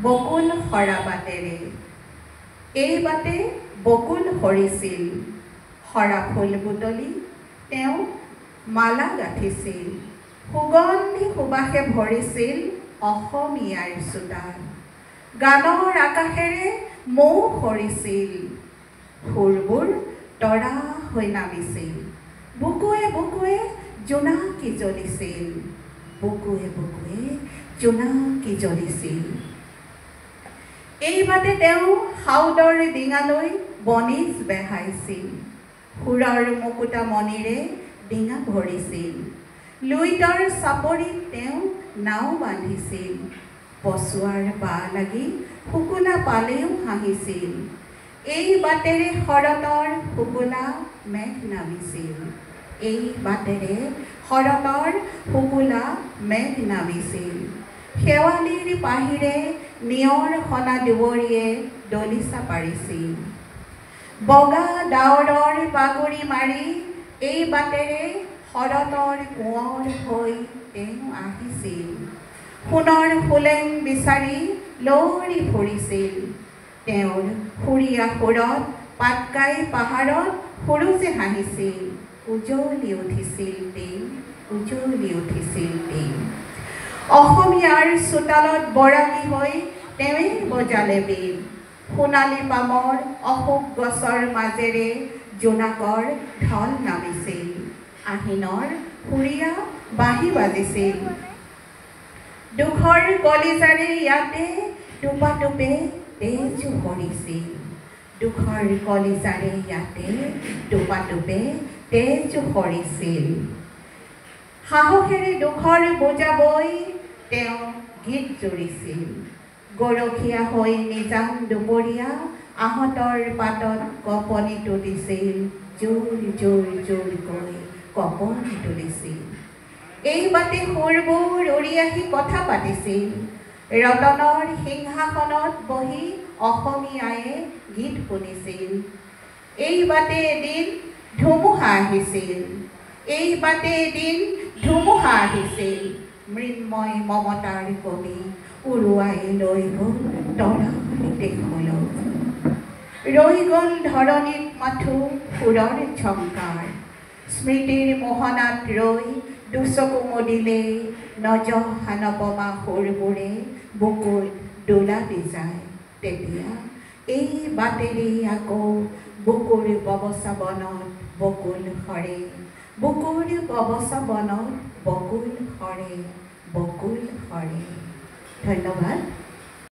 বকুল সৰা বাটেৰে। এই বাটে বকুল সৰিছিল, সৰা ফুল বুটলি তেওঁ মালা গাঁঠিছিল। সুগন্ধি সুবাসে ভৰিছিল অসমীয়াৰ চোতাল। গানৰ আকাশেৰে মৌ সৰিছিল, সুৰবোৰ তৰা হৈ নামিছিল। বুকুৱে বুকুৱে জোনাকী জ্বলিছিল, বুকুৱে বুকুৱে জোনাকী জ্বলিছিল। এই বাটে তেওঁ সাউদৰ ডিঙালৈ বনিজ বেহাইছিল। সুৰৰ মুকুতা মণিৰে ডিঙা ভৰিছিল। লুইতৰ চাপৰিত তেওঁ নাও বান্ধিছিল। পচুৱাৰ বাঁহ লাগি শুকুলা পালেও হাঁহিছিল। এই বাটেৰে শৰতৰ শুকুলা মেঘ নামিছিল। এই বাটেৰে শৰতৰ শুকুলা মেঘ নামিছিল। শেৱালিৰ পাহিৰে নিয়ৰ সনা দুৱৰীয়ে দলিচা পাৰিছিল। বগা ডাৱৰৰ বাগৰি মাৰি এই বাটেৰে শৰতৰ কোঁৱৰ হৈ তেওঁ আহিছিল। সোণৰ সোলেং বিচাৰি লৰি ফুৰিছিল। তেওঁৰ সুৰীয়া সুৰত পাটকাই পাহাৰত সুৰুজে হাঁহিছিল। উজলি উঠিছিল দিন, উজলি উঠিছিল দিন। অসমীয়াৰ চোতালত বৰাগী হৈ তেৱেই বজালে বীণ। সোণালী পামৰ অশোক গছৰ মাজেৰে জোনাকৰ ঢল নামিছিল। আহিনৰ সুৰীয়া বাঁহী বাজিছিল। দুখৰ কলিজাৰে ইয়াতে টোপাটোপে তেজ সৰিছিল। দুখৰ কলিজাৰে ইয়াতে টোপাটোপে তেজ সৰিছিল। সাহসেৰে দুখৰ বোজা বৈ তেওঁ গীত জুৰিছিল। গৰখীয়া হৈ নিজান দুপৰীয়া আহঁতৰ পাতত কপনি তুলিছিল। জোৰ জোৰ জোৰকৈ কপনি তুলিছিল। এই বাটে সুৰবোৰ উৰি আহি কথা পাতিছিল। ৰতনৰ সিংহাসনত বহি অসমীয়ায়ে গীত শুনিছিল। এই বাটে এদিন ধুমুহা আহিছিল। এই বাটে এদিন ধুমুহা আহিছিল। মৃন্ময় মমতাৰ কবি উৰুৱাই লৈ গ'ল তৰাৰ দেশলৈ। ৰৈ গ'ল ধৰণীত মাথো সুৰৰ ঝংকাৰ। স্মৃতিৰ মোহনাত ৰৈ দুচকু মুদিলে নজহা নপমা সুৰবোৰে বুকুত দোলা দি যায়। তেতিয়া এই বাটেৰে আকৌ বুকুৰ ববচা বনত বকুল সৰে। বুকুৰ ববচা বনত বকুল সৰে, বকুল সৰে। ধন্যবাদ।